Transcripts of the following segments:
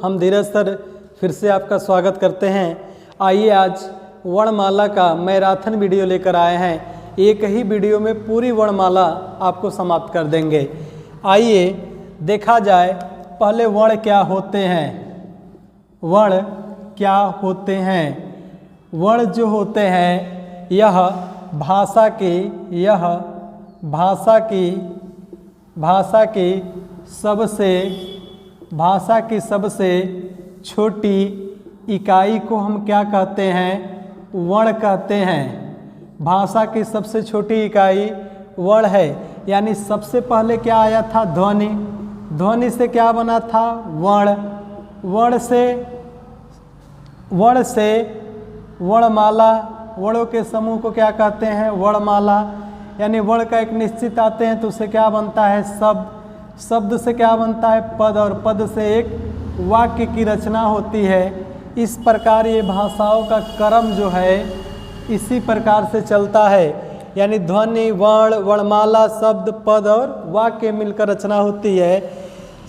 हम धीरज सर फिर से आपका स्वागत करते हैं। आइए आज वर्णमाला का मैराथन वीडियो लेकर आए हैं। एक ही वीडियो में पूरी वर्णमाला आपको समाप्त कर देंगे। आइए देखा जाए पहले वर्ण क्या होते हैं। वर्ण क्या होते हैं? वर्ण जो होते हैं यह भाषा की सबसे छोटी इकाई को हम क्या कहते हैं? वर्ण कहते हैं। भाषा की सबसे छोटी इकाई वर्ण है। यानी सबसे पहले क्या आया था? ध्वनि। ध्वनि से क्या बना था? वर्ण। वर्ण से वर्णमाला। वर्णों के समूह को क्या कहते हैं? वर्णमाला। यानी वर्ण का एक निश्चित आते हैं तो उससे क्या बनता है? शब्द। शब्द से क्या बनता है? पद। और पद से एक वाक्य की रचना होती है। इस प्रकार ये भाषाओं का क्रम जो है इसी प्रकार से चलता है। यानी ध्वनि, वर्ण, वर्णमाला, शब्द, पद और वाक्य मिलकर रचना होती है।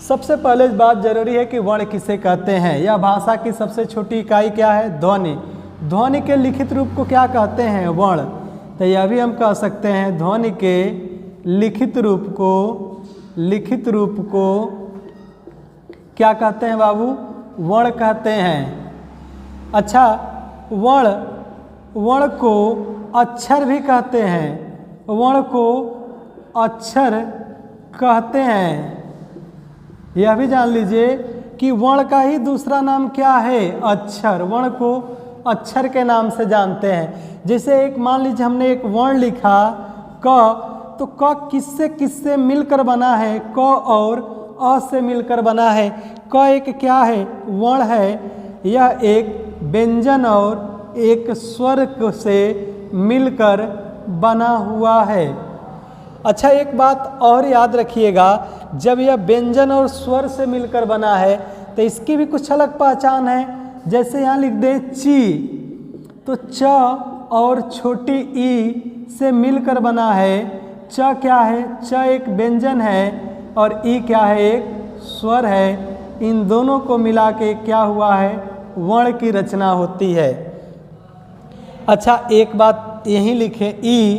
सबसे पहले बात जरूरी है कि वर्ण किसे कहते हैं। यह भाषा की सबसे छोटी इकाई क्या है? ध्वनि। ध्वनि के लिखित रूप को क्या कहते हैं? वर्ण। तो यह भी हम कह सकते हैं ध्वनि के लिखित रूप को क्या कहते हैं बाबू? वर्ण कहते हैं। अच्छा, वर्ण को अक्षर भी कहते हैं। वर्ण को अक्षर कहते हैं। यह भी जान लीजिए कि वर्ण का ही दूसरा नाम क्या है? अक्षर। वर्ण को अक्षर के नाम से जानते हैं। जैसे एक मान लीजिए हमने एक वर्ण लिखा क, तो क किससे मिलकर बना है? क और अ से मिलकर बना है। क एक क्या है? वर्ण है। यह एक व्यंजन और एक स्वर से मिलकर बना हुआ है। अच्छा, एक बात और याद रखिएगा, जब यह व्यंजन और स्वर से मिलकर बना है तो इसकी भी कुछ अलग पहचान है। जैसे यहाँ लिख दे ची, तो च और छोटी ई से मिलकर बना है। च क्या है? च एक व्यंजन है और ई क्या है? एक स्वर है। इन दोनों को मिला के क्या हुआ है? वर्ण की रचना होती है। अच्छा, एक बात यहीं लिखे ई,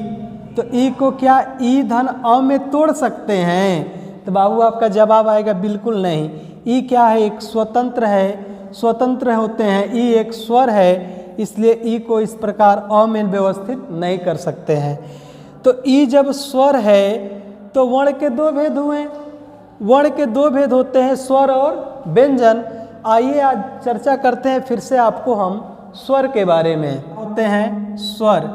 तो ई को क्या ई धन अ में तोड़ सकते हैं? तो बाबू आपका जवाब आएगा बिल्कुल नहीं। ई क्या है? एक स्वतंत्र है। स्वतंत्र होते हैं। ई एक स्वर है, इसलिए ई को इस प्रकार अ में व्यवस्थित नहीं कर सकते हैं। तो ई जब स्वर है तो वर्ण के दो भेद हुए। वर्ण के दो भेद होते हैं, स्वर और व्यंजन। आइए आज चर्चा करते हैं फिर से आपको हम स्वर के बारे में। होते हैं स्वर।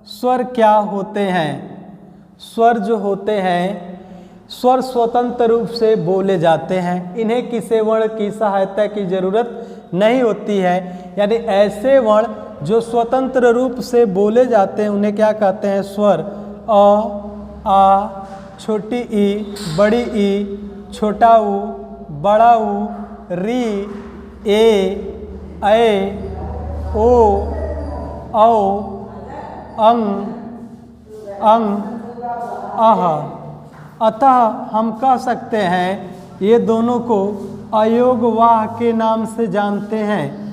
स्वर क्या होते हैं? स्वर जो होते हैं, स्वर स्वतंत्र रूप से बोले जाते हैं। इन्हें किसी वर्ण की सहायता की जरूरत नहीं होती है। यानी ऐसे वर्ण जो स्वतंत्र रूप से बोले जाते हैं उन्हें क्या कहते हैं? स्वर। अ, आ, छोटी ई, बड़ी ई, छोटा ऊ, बड़ा ऊ, री, ए, ओ, औ, अंग, अह। अतः हम कह सकते हैं ये दोनों को अयोगवाह के नाम से जानते हैं।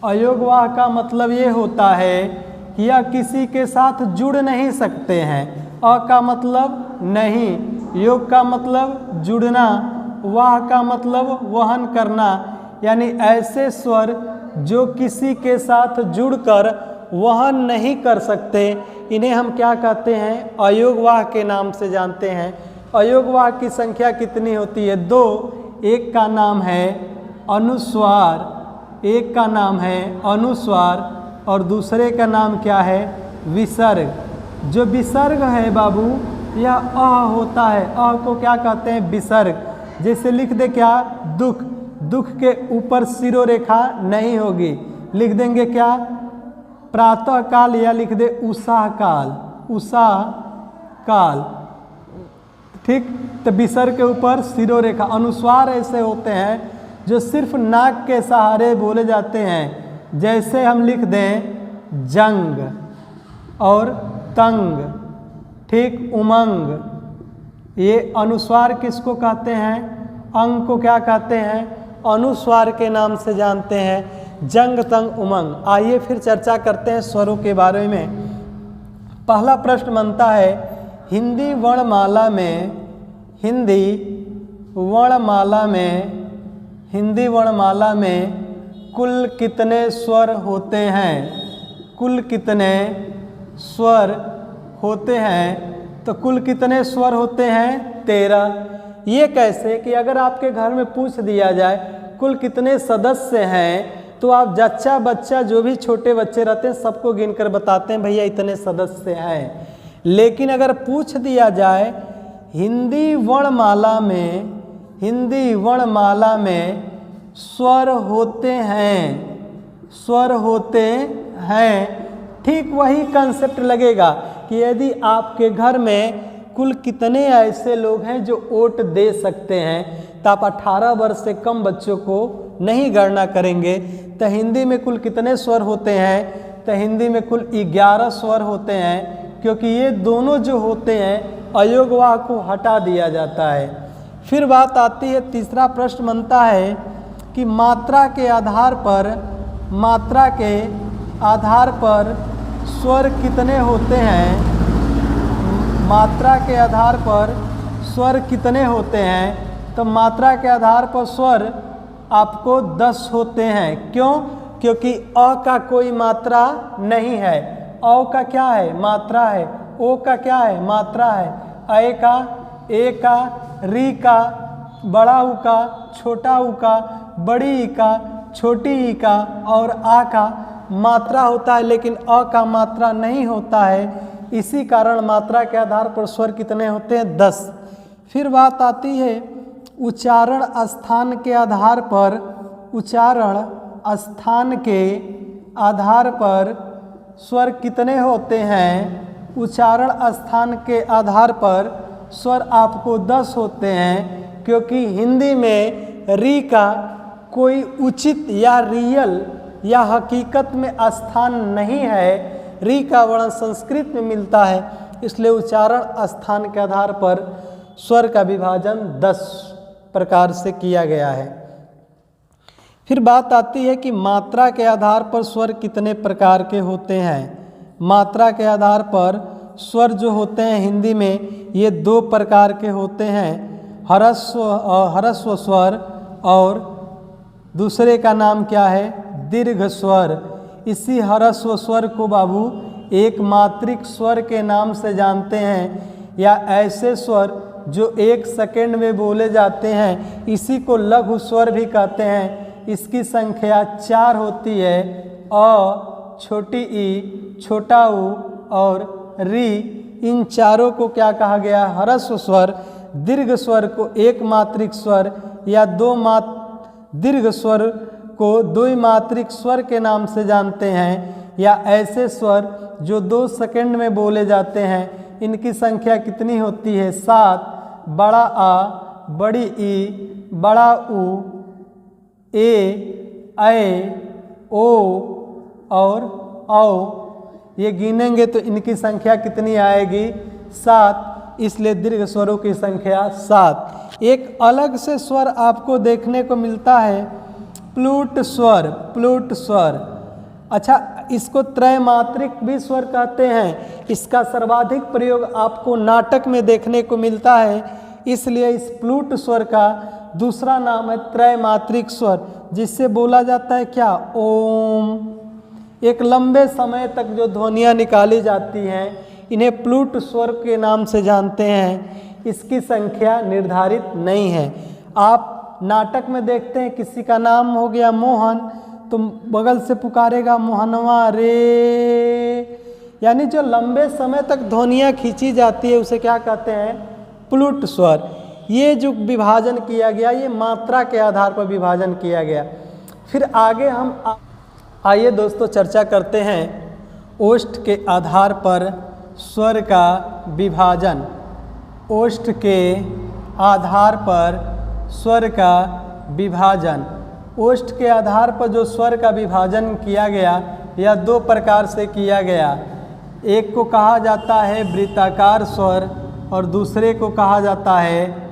अयोगवाह का मतलब ये होता है कि यह किसी के साथ जुड़ नहीं सकते हैं। अ का मतलब नहीं, योग का मतलब जुड़ना, वाह का मतलब वहन करना। यानी ऐसे स्वर जो किसी के साथ जुड़कर वहन नहीं कर सकते, इन्हें हम क्या कहते हैं? अयोगवाह के नाम से जानते हैं। अयोगवाह की संख्या कितनी होती है? दो। एक का नाम है अनुस्वार, और दूसरे का नाम क्या है? विसर्ग। जो विसर्ग है बाबू, यह अह होता है। अह को क्या कहते हैं? विसर्ग। जैसे लिख दे क्या? दुख। दुख के ऊपर शिरोरेखा नहीं होगी, लिख देंगे क्या? प्रातः काल, या लिख दे उषा काल। ठीक, तो विसर्ग के ऊपर शिरोरेखा। अनुस्वार ऐसे होते हैं जो सिर्फ नाक के सहारे बोले जाते हैं। जैसे हम लिख दें जंग और तंग, ठीक, उमंग। ये अनुस्वार किसको कहते हैं? अंग को क्या कहते हैं, अनुस्वार के नाम से जानते हैं, जंग तंग उमंग। आइए फिर चर्चा करते हैं स्वरों के बारे में। पहला प्रश्न बनता है, हिंदी वर्णमाला में कुल कितने स्वर होते हैं? कुल कितने स्वर होते हैं? तो कुल कितने स्वर होते हैं? 13। ये कैसे कि अगर आपके घर में पूछ दिया जाए कुल कितने सदस्य हैं, तो आप जच्चा बच्चा जो भी छोटे बच्चे रहते हैं सबको गिनकर बताते हैं भैया इतने सदस्य हैं। लेकिन अगर पूछ दिया जाए हिंदी वर्णमाला में स्वर होते हैं, ठीक वही कंसेप्ट लगेगा कि यदि आपके घर में कुल कितने ऐसे लोग हैं जो वोट दे सकते हैं, तो आप 18 वर्ष से कम बच्चों को नहीं गणना करेंगे। तो हिंदी में कुल कितने स्वर होते हैं? तो हिंदी में कुल 11 स्वर होते हैं, क्योंकि ये दोनों जो होते हैं अयोगवाह को हटा दिया जाता है। फिर बात आती है, तीसरा प्रश्न बनता है कि मात्रा के आधार पर स्वर कितने होते हैं? मात्रा के आधार पर स्वर कितने होते हैं? तो मात्रा के आधार पर स्वर आपको 10 होते हैं। क्यों? क्योंकि अ का कोई मात्रा नहीं है, औ का क्या है? मात्रा है, ओ का क्या है? मात्रा है, ए का, री का, बड़ा ऊ का, छोटा ऊ का, बड़ी ई का, छोटी ई का और आ का मात्रा होता है, लेकिन अ का मात्रा नहीं होता है। इसी कारण मात्रा के आधार पर स्वर कितने होते हैं? 10। फिर बात आती है उच्चारण स्थान के आधार पर स्वर कितने होते हैं? उच्चारण स्थान के आधार पर स्वर आपको 10 होते हैं, क्योंकि हिंदी में री का कोई उचित या रियल या हकीकत में स्थान नहीं है। री का वर्ण संस्कृत में मिलता है, इसलिए उच्चारण स्थान के आधार पर स्वर का विभाजन 10 प्रकार से किया गया है। फिर बात आती है कि मात्रा के आधार पर स्वर कितने प्रकार के होते हैं? मात्रा के आधार पर स्वर जो होते हैं हिंदी में ये 2 प्रकार के होते हैं, ह्रस्व स्वर और दूसरे का नाम क्या है? दीर्घ स्वर। इसी ह्रस्व स्वर को बाबू एक मात्रिक स्वर के नाम से जानते हैं, या ऐसे स्वर जो 1 सेकंड में बोले जाते हैं, इसी को लघु स्वर भी कहते हैं। इसकी संख्या 4 होती है, अ, छोटी ई, छोटा ऊ और री। इन चारों को क्या कहा गया? ह्रस्व स्वर। दीर्घ स्वर को एक मात्रिक स्वर या दीर्घ स्वर को द्विमात्रिक स्वर के नाम से जानते हैं, या ऐसे स्वर जो 2 सेकंड में बोले जाते हैं। इनकी संख्या कितनी होती है? 7। बड़ा आ, बड़ी ई, बड़ा ऊ, ए, ओ और औ। ये गिनेंगे तो इनकी संख्या कितनी आएगी? 7। इसलिए दीर्घ स्वरों की संख्या 7। एक अलग से स्वर आपको देखने को मिलता है, प्लूट स्वर। अच्छा, इसको त्रैमात्रिक भी स्वर कहते हैं। इसका सर्वाधिक प्रयोग आपको नाटक में देखने को मिलता है, इसलिए इस प्लूट स्वर का दूसरा नाम है त्रैमात्रिक स्वर, जिससे बोला जाता है क्या? ओम। एक लंबे समय तक जो ध्वनियाँ निकाली जाती हैं इन्हें प्लूट स्वर के नाम से जानते हैं। इसकी संख्या निर्धारित नहीं है। आप नाटक में देखते हैं किसी का नाम हो गया मोहन, तो बगल से पुकारेगा मोहनवा रे, यानी जो लंबे समय तक ध्वनियाँ खींची जाती है उसे क्या कहते हैं? प्लूट स्वर। ये जो विभाजन किया गया ये मात्रा के आधार पर विभाजन किया गया। फिर आगे हम आइए दोस्तों चर्चा करते हैं ओष्ठ के आधार पर स्वर का विभाजन। ओष्ठ के आधार पर स्वर का विभाजन। ओष्ठ के आधार पर जो स्वर का विभाजन किया गया यह 2 प्रकार से किया गया। एक को कहा जाता है वृत्ताकार स्वर और दूसरे को कहा जाता है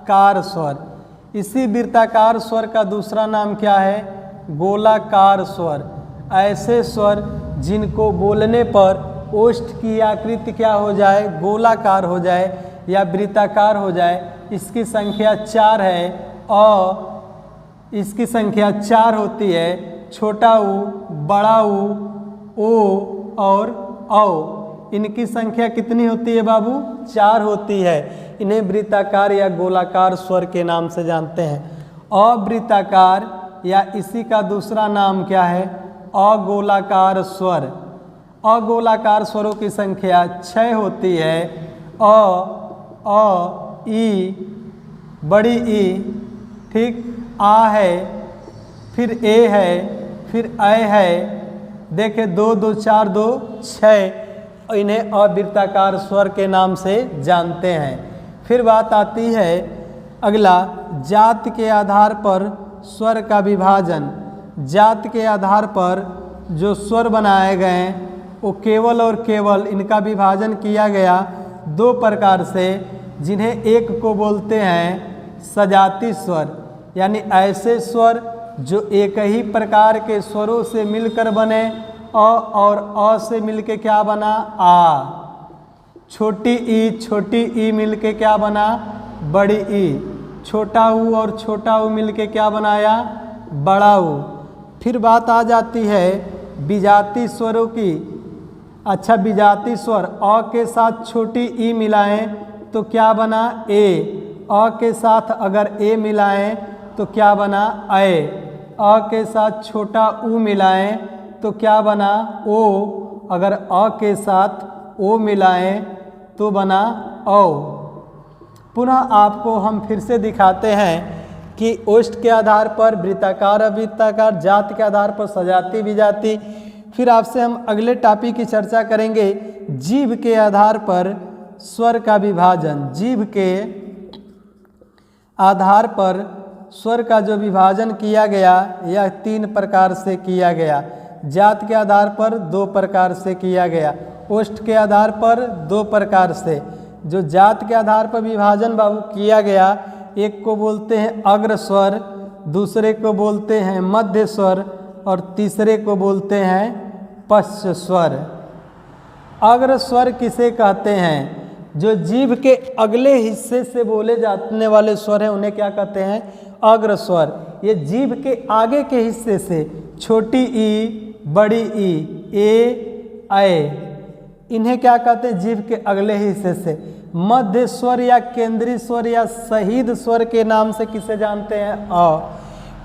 वृत्ताकार स्वर। इसी वृत्ताकार स्वर का दूसरा नाम क्या है? गोलाकार स्वर। ऐसे स्वर जिनको बोलने पर ओष्ठ की आकृति क्या हो जाए? गोलाकार हो जाए या वृत्ताकार हो जाए। इसकी संख्या 4 है और इसकी संख्या 4 होती है। छोटा ऊ, बड़ा ऊ, ओ और औ। इनकी संख्या कितनी होती है बाबू? 4 होती है। इन्हें वृत्ताकार या गोलाकार स्वर के नाम से जानते हैं। अवृत्ताकार या इसी का दूसरा नाम क्या है? अगोलाकार स्वर। अगोलाकार स्वरों की संख्या 6 होती है। ई, बड़ी ई, ठीक, आ है, फिर ए है, फिर ऐ है। देखे 2 2 4 2 6। इन्हें अवृत्ताकार स्वर के नाम से जानते हैं। फिर बात आती है अगला, जात के आधार पर स्वर का विभाजन। जात के आधार पर जो स्वर बनाए गए हैं वो केवल और केवल इनका विभाजन किया गया 2 प्रकार से, जिन्हें एक को बोलते हैं सजाती स्वर, यानी ऐसे स्वर जो एक ही प्रकार के स्वरों से मिलकर बने। अ और अ से मिलके क्या बना? आ। छोटी ई मिलके क्या बना? बड़ी ई। छोटा ऊ और छोटा ऊ मिलके क्या बनाया? बड़ा ऊ। फिर बात आ जाती है विजाती स्वरों की। अच्छा, विजाती स्वर अ के साथ छोटी ई मिलाएं तो क्या बना? ए। अ के साथ अगर ए मिलाएं तो क्या बना? ऐ। अ के साथ छोटा ऊ मिलाएं तो क्या बना? ओ। अगर अ के साथ ओ मिलाएं तो बना औ। पुनः आपको हम फिर से दिखाते हैं कि ओष्ठ के आधार पर वृत्ताकार, अवृत्ताकार, जात के आधार पर सजाती, विजाती। फिर आपसे हम अगले टॉपिक की चर्चा करेंगे, जीभ के आधार पर स्वर का विभाजन। जीभ के आधार पर स्वर का जो विभाजन किया गया यह 3 प्रकार से किया गया। जात के आधार पर 2 प्रकार से किया गया, ओष्ठ के आधार पर 2 प्रकार से। जो जात के आधार पर विभाजन बाबू किया गया, एक को बोलते हैं अग्र स्वर, दूसरे को बोलते हैं मध्य स्वर और तीसरे को बोलते हैं पश्च स्वर। अग्र स्वर किसे कहते हैं? जो जीभ के अगले हिस्से से बोले जाने वाले स्वर हैं उन्हें क्या कहते हैं? अग्र स्वर। ये जीभ के आगे के हिस्से से छोटी ई, बड़ी ई, ए, ऐ, इन्हें क्या कहते हैं? जीभ के अगले हिस्से से। मध्य स्वर या केंद्रीय स्वर या शहीद स्वर के नाम से किसे जानते हैं? अ।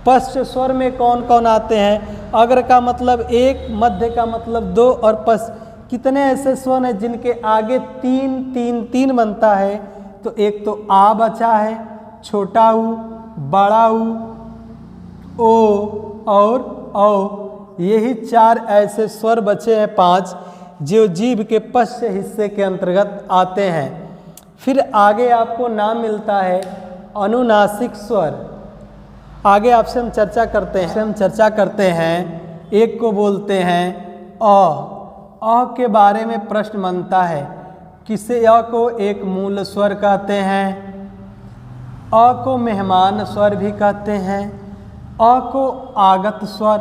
पश्च स्वर में कौन कौन आते हैं? अग्र का मतलब 1, मध्य का मतलब 2 और पश्च। कितने ऐसे स्वर हैं जिनके आगे 3 3 3 बनता है? तो एक तो आ बचा है, छोटा ऊ, बड़ा ऊ, ओ और औ। यही 4 ऐसे स्वर बचे हैं, 5, जो जीभ के पश्च हिस्से के अंतर्गत आते हैं। फिर आगे आपको नाम मिलता है अनुनासिक स्वर। आगे आपसे हम चर्चा करते हैं। एक को बोलते हैं अ। अ के बारे में प्रश्न बनता है, किसे? अ को एक मूल स्वर कहते हैं, अ को मेहमान स्वर भी कहते हैं, अ को आगत स्वर,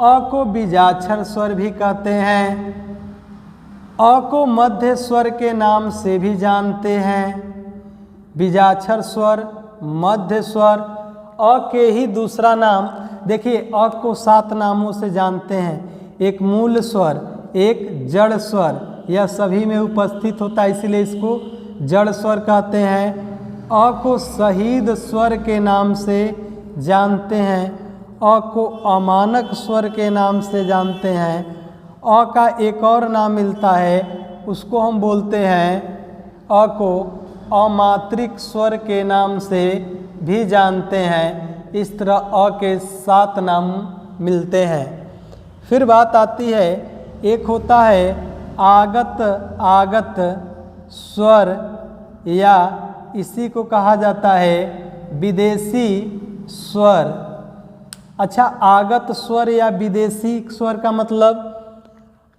अ को बीजाक्षर स्वर भी कहते हैं, अ को मध्य स्वर के नाम से भी जानते हैं। बीजाक्षर स्वर, मध्य स्वर, अ के ही दूसरा नाम। देखिए, अ को 7 नामों से जानते हैं। एक मूल स्वर, एक जड़ स्वर, यह सभी में उपस्थित होता है, इसलिए इसको जड़ स्वर कहते हैं। अ को शहीद स्वर के नाम से जानते हैं, अ को अमानक स्वर के नाम से जानते हैं। अ का एक और नाम मिलता है, उसको हम बोलते हैं, अ को अमात्रिक स्वर के नाम से भी जानते हैं। इस तरह अ के 7 नाम मिलते हैं। फिर बात आती है, एक होता है आगत स्वर या इसी को कहा जाता है विदेशी स्वर। अच्छा, आगत स्वर या विदेशी स्वर का मतलब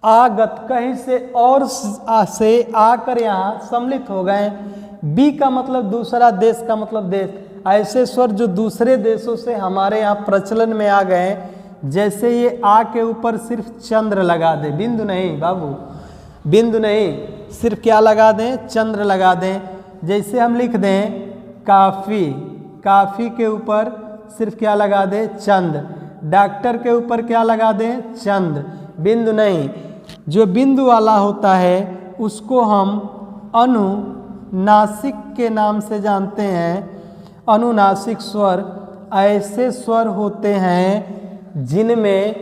आगत, कहीं से और से आकर यहाँ सम्मिलित हो गए, बी का मतलब दूसरा, देश का मतलब देश। ऐसे स्वर जो दूसरे देशों से हमारे यहाँ प्रचलन में आ गए, जैसे ये आ के ऊपर सिर्फ चंद्र लगा दे, बिंदु नहीं बाबू, बिंदु नहीं, सिर्फ क्या लगा दें, चंद्र लगा दें। जैसे हम लिख दें काफ़ी, काफ़ी के ऊपर सिर्फ क्या लगा दें, चंद। डॉक्टर के ऊपर क्या लगा दें, चंद, बिंदु नहीं। जो बिंदु वाला होता है उसको हम अनुनासिक के नाम से जानते हैं। अनुनासिक स्वर ऐसे स्वर होते हैं जिनमें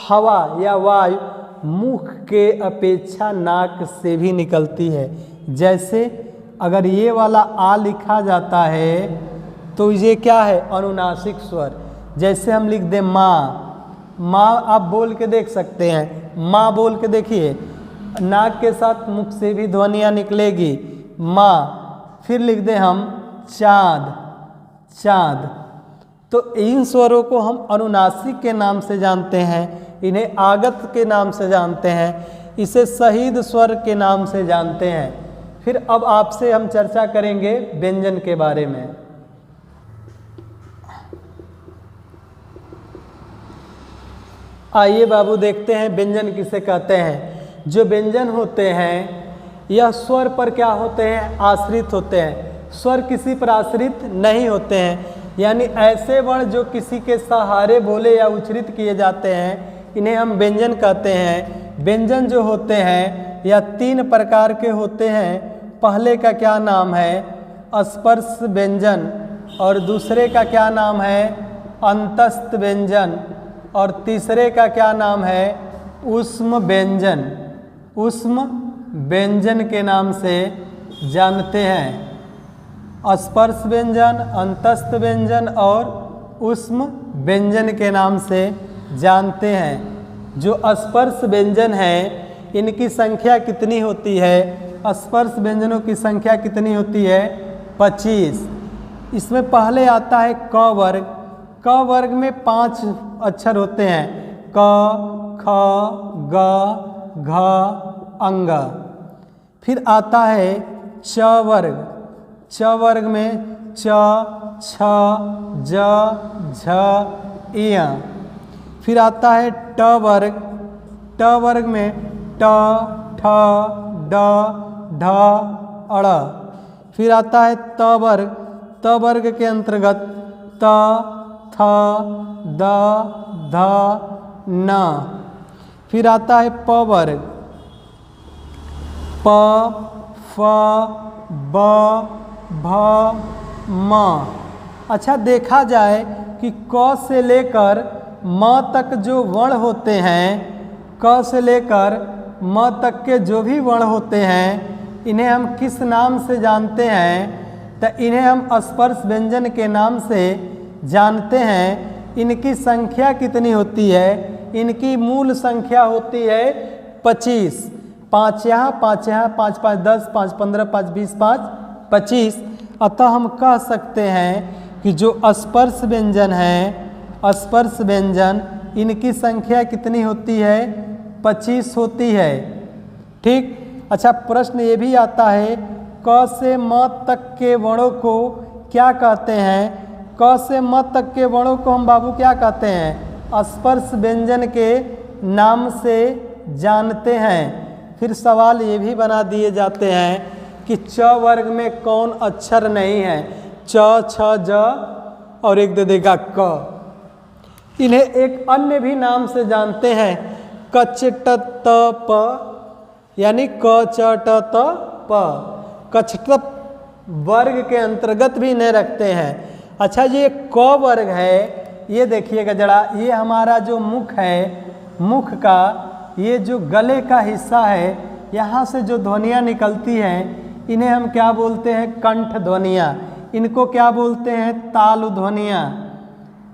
हवा या वायु मुख के अपेक्षा नाक से भी निकलती है। जैसे अगर ये वाला आ लिखा जाता है तो ये क्या है, अनुनासिक स्वर। जैसे हम लिख दें माँ, माँ आप बोल के देख सकते हैं, माँ बोल के देखिए, नाक के साथ मुख से भी ध्वनियाँ निकलेगी, माँ। फिर लिख दें हम चाँद, चाँद। तो इन स्वरों को हम अनुनासिक के नाम से जानते हैं, इन्हें आगत के नाम से जानते हैं, इसे शहीद स्वर के नाम से जानते हैं। फिर अब आपसे हम चर्चा करेंगे व्यंजन के बारे में। आइए बाबू देखते हैं व्यंजन किसे कहते हैं। जो व्यंजन होते हैं यह स्वर पर क्या होते हैं, आश्रित होते हैं। स्वर किसी पर आश्रित नहीं होते हैं, यानी ऐसे वर्ण जो किसी के सहारे बोले या उच्चरित किए जाते हैं इन्हें हम व्यंजन कहते हैं। व्यंजन जो होते हैं यह 3 प्रकार के होते हैं। पहले का क्या नाम है, स्पर्श व्यंजन, और दूसरे का क्या नाम है, अंतस्थ व्यंजन, और तीसरे का क्या नाम है, ऊष्म व्यंजन। ऊष्म व्यंजन के नाम से जानते हैं। स्पर्श व्यंजन, अंतस्थ व्यंजन और ऊष्म व्यंजन के नाम से जानते हैं। जो स्पर्श व्यंजन है इनकी संख्या कितनी होती है, स्पर्श व्यंजनों की संख्या कितनी होती है, 25। इसमें पहले आता है क वर्ग। क वर्ग में 5 अक्षर होते हैं, क, ख, ग, घ, अंग। फिर आता है च वर्ग। च वर्ग में च, छ, ज, झ, इय। फिर आता है ट वर्ग। ट वर्ग में ट, ठ, ड, ढ, अड़। फिर आता है त वर्ग। त वर्ग के अंतर्गत त, थ, द, ध, न। फिर आता है प वर्ग। प, फ, ब, भ, म। अच्छा देखा जाए कि क से लेकर म तक जो वर्ण होते हैं, क से लेकर म तक के जो भी वर्ण होते हैं इन्हें हम किस नाम से जानते हैं, तो इन्हें हम स्पर्श व्यंजन के नाम से जानते हैं। इनकी संख्या कितनी होती है, इनकी मूल संख्या होती है 25। 5 यहाँ, 5 यहाँ, 5 5 10, 5 15, 5 20, 5 25। अतः हम कह सकते हैं कि जो स्पर्श व्यंजन है, स्पर्श व्यंजन, इनकी संख्या कितनी होती है, 25 होती है। ठीक। अच्छा प्रश्न ये भी आता है क से म तक के वर्णों को क्या कहते हैं। क से म तक के वर्णों को हम बाबू क्या कहते हैं, स्पर्श व्यंजन के नाम से जानते हैं। फिर सवाल ये भी बना दिए जाते हैं कि च वर्ग में कौन अक्षर नहीं है, च, छ, ज और एक दे देगा क। इन्हें एक अन्य भी नाम से जानते हैं, कच, ट, त, प, यानी क, च, ट, त, प। कछट वर्ग के अंतर्गत भी नहीं रखते हैं। अच्छा ये क वर्ग है, ये देखिएगा जरा, ये हमारा जो मुख है, मुख का ये जो गले का हिस्सा है, यहाँ से जो ध्वनियाँ निकलती हैं इन्हें हम क्या बोलते हैं, कंठ ध्वनियाँ। इनको क्या बोलते हैं, तालु ध्वनियाँ।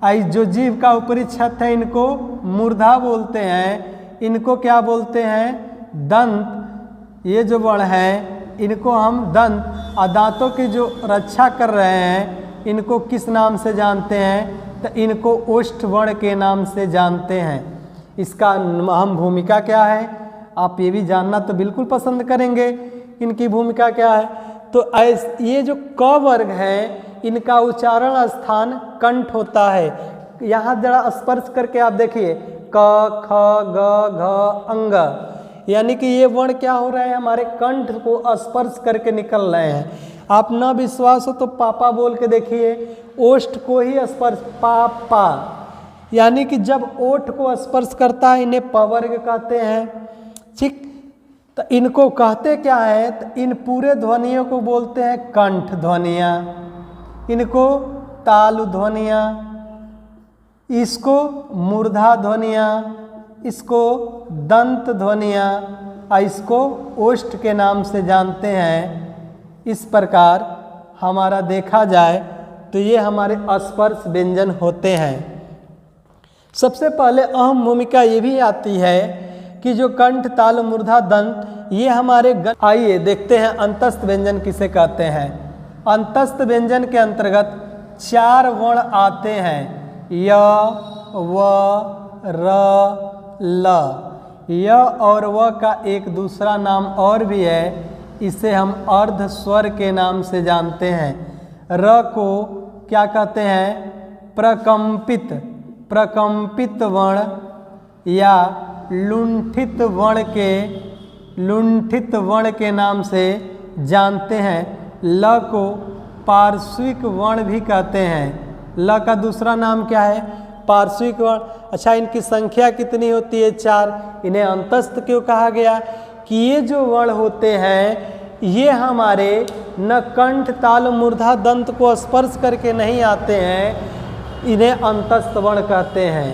आई जो जीभ का ऊपरी छत है इनको मूर्धा बोलते हैं। इनको क्या बोलते हैं, दंत। ये जो वर्ण है इनको हम दंत, और दांतों की जो रक्षा कर रहे हैं इनको किस नाम से जानते हैं, तो इनको ओष्ठ वर्ण के नाम से जानते हैं। इसका अहम भूमिका क्या है, आप ये भी जानना तो बिल्कुल पसंद करेंगे, इनकी भूमिका क्या है। तो ये जो क वर्ग है इनका उच्चारण स्थान कंठ होता है। यहाँ जरा स्पर्श करके आप देखिए क ख ग घ अंग, यानी कि ये वर्ण क्या हो रहा है, हमारे कंठ को स्पर्श करके निकल रहे हैं। आप न विश्वास हो तो पापा बोल के देखिए, ओष्ठ को ही स्पर्श पापा, यानी कि जब ओठ को स्पर्श करता है इन्हें पवर्ग कहते हैं। ठीक, तो इनको कहते क्या है, तो इन पूरे ध्वनियों को बोलते हैं कंठ ध्वनियाँ, इनको तालु ध्वनियाँ, इसको मूर्धा ध्वनियाँ, इसको दंत ध्वनियाँ और इसको ओष्ठ के नाम से जानते हैं। इस प्रकार हमारा देखा जाए तो ये हमारे स्पर्श व्यंजन होते हैं। सबसे पहले अहम भूमिका ये भी आती है कि जो कंठ ताल मूर्धा दंत ये हमारे आइए देखते हैं अंतस्थ व्यंजन किसे कहते हैं। अंतस्थ व्यंजन के अंतर्गत 4 वर्ण आते हैं, य व र ल। य और व का एक दूसरा नाम और भी है, इसे हम अर्ध स्वर के नाम से जानते हैं। र को क्या कहते हैं, प्रकंपित, प्रकंपित वर्ण या लुंठित वर्ण के नाम से जानते हैं। ल को पार्श्विक वर्ण भी कहते हैं। ल का दूसरा नाम क्या है, पार्श्विक वर्ण। अच्छा, इनकी संख्या कितनी होती है, 4। इन्हें अंतस्थ क्यों कहा गया कि ये जो वर्ण होते हैं ये हमारे न कंठ ताल मूर्धा दंत को स्पर्श करके नहीं आते हैं, इन्हें अंतस्थ वर्ण कहते हैं।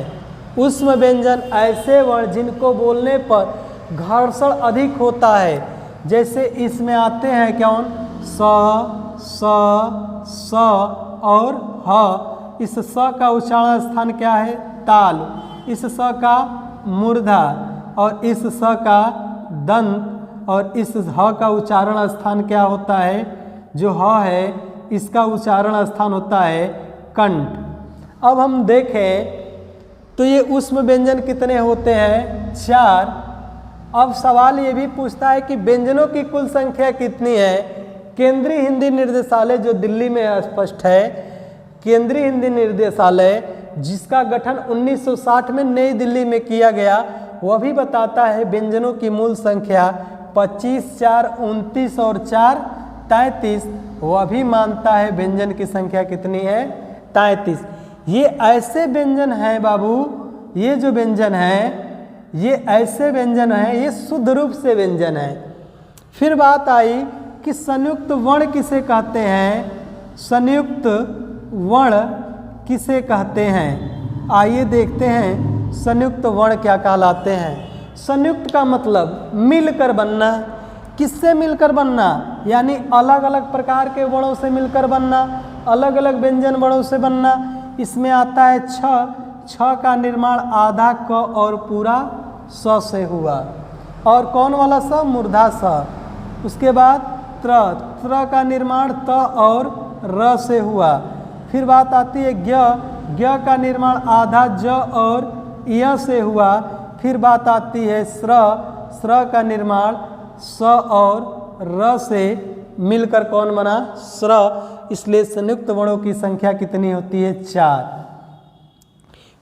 ऊष्म व्यंजन ऐसे वर्ण जिनको बोलने पर घर्षण अधिक होता है, जैसे इसमें आते हैं कौन, स और ह। इस स का उच्चारण स्थान क्या है, ताल, इस स का मूर्धा और इस स का दंत और इस ह का उच्चारण स्थान क्या होता है, जो ह है इसका उच्चारण स्थान होता है कंठ। अब हम देखें तो ये ऊष्म व्यंजन कितने होते हैं, 4। अब सवाल ये भी पूछता है कि व्यंजनों की कुल संख्या कितनी है। केंद्रीय हिंदी निर्देशालय जो दिल्ली में स्पष्ट है, केंद्रीय हिंदी निर्देशालय जिसका गठन 1960 में नई दिल्ली में किया गया, वह भी बताता है व्यंजनों की मूल संख्या 25, 4, 29 और 4 33। वह भी मानता है व्यंजन की संख्या कितनी है, 33। ये ऐसे व्यंजन हैं बाबू, ये जो व्यंजन है ये ऐसे व्यंजन है, ये शुद्ध रूप से व्यंजन है। फिर बात आई कि संयुक्त वर्ण किसे कहते हैं, संयुक्त वर्ण किसे कहते हैं। आइए देखते हैं संयुक्त वर्ण क्या कहलाते हैं। संयुक्त का मतलब मिलकर बनना। किससे मिलकर बनना, यानी अलग अलग प्रकार के वर्णों से मिलकर बनना, अलग अलग व्यंजन वर्णों से बनना। इसमें आता है छ का निर्माण आधा क और पूरा स से हुआ, और कौन वाला स, मूर्धा स। उसके बाद त्र का निर्माण त और र से हुआ। फिर बात आती है ज्ञ का निर्माण आधा ज और य से हुआ। फिर बात आती है स्र का निर्माण स और र से मिलकर कौन बना, स्र। इसलिए संयुक्त वर्णों की संख्या कितनी होती है, 4।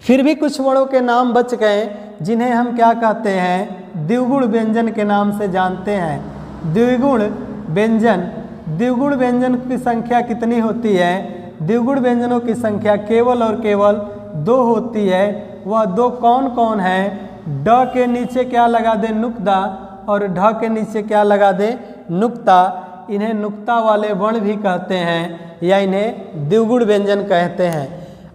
फिर भी कुछ वर्णों के नाम बच गए जिन्हें हम क्या कहते हैं, द्विगुण व्यंजन के नाम से जानते हैं। द्विगुण व्यंजन की संख्या कितनी होती है, द्विगुण व्यंजनों की संख्या केवल और केवल 2 होती है। वह 2 कौन कौन है, ड के नीचे क्या लगा दे, नुक्ता, और ढ के नीचे क्या लगा दे, नुक्ता। इन्हें नुक्ता वाले वर्ण भी कहते हैं या इन्हें द्विगुण व्यंजन कहते हैं।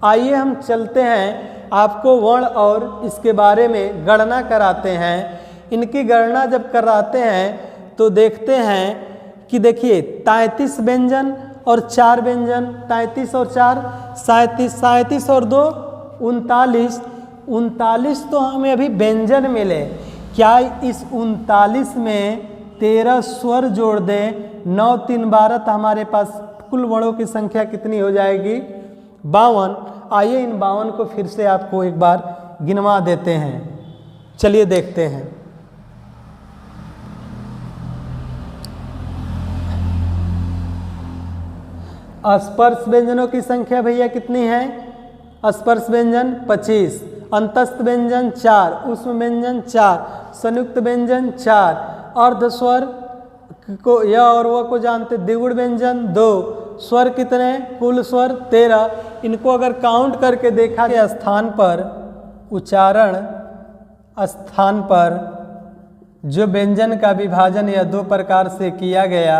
आइए हम चलते हैं, आपको वर्ण और इसके बारे में गणना कराते हैं। इनकी गणना जब कराते हैं तो देखते हैं कि देखिए 33 व्यंजन और 4 व्यंजन, 33 और 4 37 और 2 39 तो हमें अभी व्यंजन मिले। क्या इस 39 में 13 स्वर जोड़ दें, 9 3 12, तो हमारे पास कुल वर्णों की संख्या कितनी हो जाएगी, 52। आइए इन 52 को फिर से आपको एक बार गिनवा देते हैं। चलिए देखते हैं। स्पर्श व्यंजनों की संख्या भैया कितनी है? स्पर्श व्यंजन 25, अंतस्थ व्यंजन 4, उष्म व्यंजन 4, संयुक्त व्यंजन 4, अर्धस्वर को य और व को जानते, द्विगुण व्यंजन 2, स्वर कितने? कुल स्वर 13। इनको अगर काउंट करके देखा गया स्थान पर, उच्चारण स्थान पर जो व्यंजन का विभाजन या दो प्रकार से किया गया,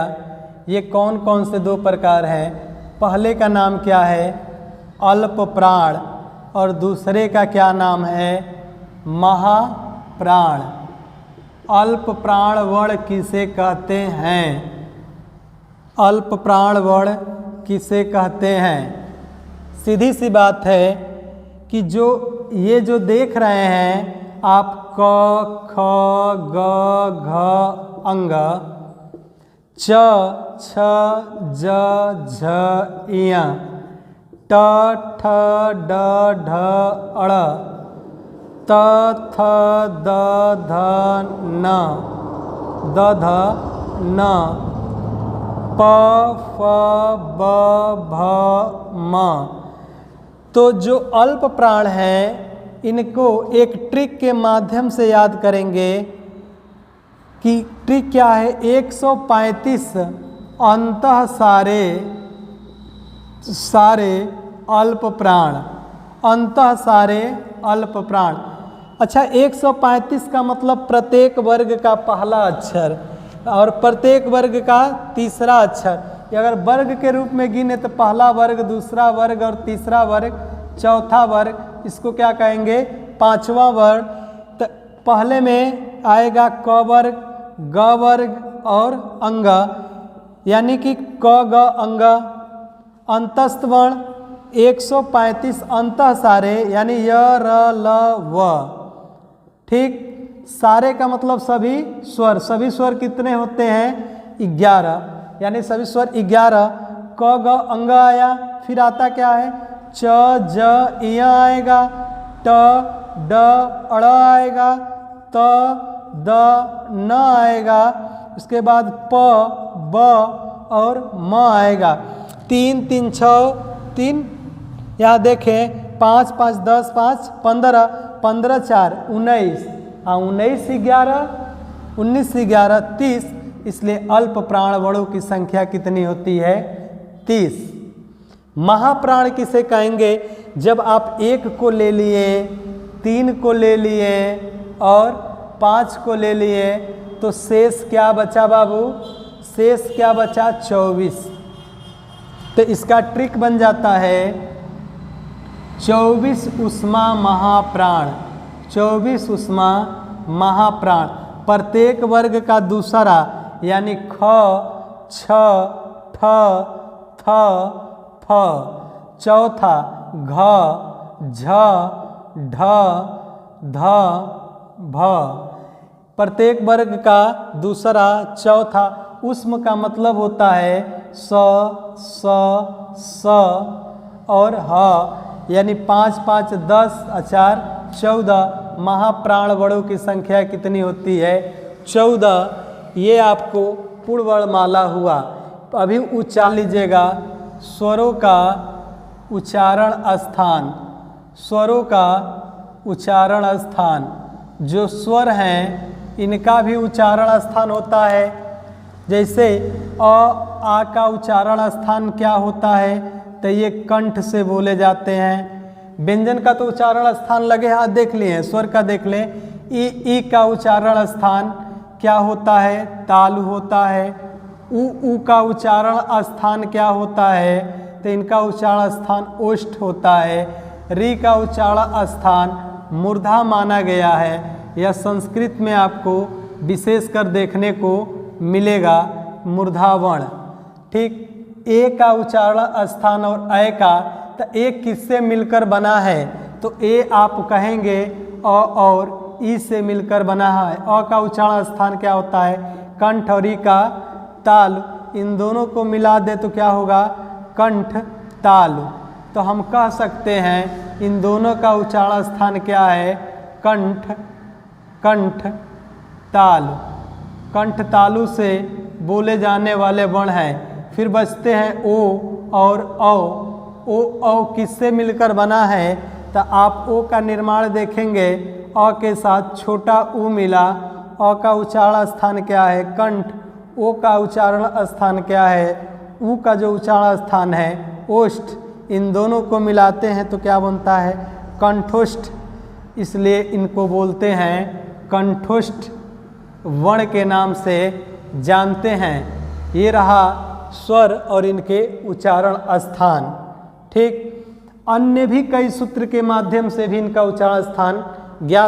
ये कौन कौन से दो प्रकार हैं? पहले का नाम क्या है? अल्प प्राण, और दूसरे का क्या नाम है? महाप्राण। अल्प प्राण वर्ण किसे कहते हैं? अल्प प्राण वर्ण किसे कहते हैं? सीधी सी बात है कि ये जो देख रहे हैं आप, क ख ग घ अंग, च छ ज झ इय, ट ठ ड ढ अड़, त थ द ध न, द ध न, प फ ब भ म। तो जो अल्प प्राण हैं इनको एक ट्रिक के माध्यम से याद करेंगे कि ट्रिक क्या है? 135 अंतः सारे अल्प प्राण, अंतः सारे अल्प प्राण। अच्छा, 135 का मतलब प्रत्येक वर्ग का पहला अक्षर और प्रत्येक वर्ग का तीसरा अक्षर। अगर वर्ग के रूप में गिने तो पहला वर्ग, दूसरा वर्ग और तीसरा वर्ग, चौथा वर्ग, इसको क्या कहेंगे? पांचवा वर्ग। तो पहले में आएगा क वर्ग, ग वर्ग और अंग, यानी कि क ग अंग। अंतस्थ वर्ण 135 अंतः सारे, यानी य र ल व। ठीक, सारे का मतलब सभी स्वर। सभी स्वर कितने होते हैं? 11, यानी सभी स्वर 11। क ग अंग आया, फिर आता क्या है? च ज इय आएगा, ट ड अड़ आएगा, त द न आएगा, उसके बाद प ब और म आएगा। 3 3 6 3, यहाँ देखें 5 5 10 5 15, 15 4 19, 19 11, 19 11 30। इसलिए अल्प प्राण वर्णों की संख्या कितनी होती है? 30। महाप्राण किसे कहेंगे? जब आप 1 को ले लिए, 3 को ले लिए और 5 को ले लिए तो शेष क्या बचा बाबू? शेष क्या बचा? 24। तो इसका ट्रिक बन जाता है 24 उष्मा महाप्राण। 24 उष्मा महाप्राण। प्रत्येक वर्ग का दूसरा, यानी ख छ ठ थ फ, चौथा घ झ ढ ध भ। प्रत्येक वर्ग का दूसरा, चौथा। उष्म का मतलब होता है स और ह, यानी 5 5 10 4 14। महाप्राण वर्णों की संख्या कितनी होती है? 14। ये आपको पूर्ववर्णमाला हुआ। अभी उच्चार लीजिएगा स्वरों का उच्चारण स्थान। स्वरों का उच्चारण स्थान, जो स्वर हैं इनका भी उच्चारण स्थान होता है। जैसे अ आ का उच्चारण स्थान क्या होता है? तो ये कंठ से बोले जाते हैं। व्यंजन का तो उच्चारण स्थान लगे हाथ देख लिए, स्वर का देख लें। ई का उच्चारण स्थान क्या होता है? तालु होता है। उ का उच्चारण स्थान क्या होता है? तो इनका उच्चारण स्थान ओष्ठ होता है। री का उच्चारण स्थान मूर्धा माना गया है। यह संस्कृत में आपको विशेषकर देखने को मिलेगा, मूर्धा वर्ण। ठीक, ए का उच्चारण स्थान और ऐ का, तो ए किससे मिलकर बना है? तो ए आप कहेंगे अ और ई से मिलकर बना है। अ का उच्चारण स्थान क्या होता है? कंठ और ई का ताल, इन दोनों को मिला दे तो क्या होगा? कंठ तालु। तो हम कह सकते हैं इन दोनों का उच्चारण स्थान क्या है? कंठ कंठ तालु। कंठ तालु से बोले जाने वाले वर्ण हैं। फिर बचते हैं ओ और औ किससे मिलकर बना है, तो आप ओ का निर्माण देखेंगे, अ के साथ छोटा ऊ मिला, अ का उच्चारण स्थान क्या है कंठ, ओ का उच्चारण स्थान क्या है, ऊ का जो उच्चारण स्थान है ओष्ठ, इन दोनों को मिलाते हैं तो क्या बनता है कंठोष्ठ, इसलिए इनको बोलते हैं कंठोष्ठ वर्ण के नाम से जानते हैं। ये रहा स्वर और इनके उच्चारण स्थान। ठीक, अन्य भी कई सूत्र के माध्यम से भी इनका उच्चारण स्थान ज्ञात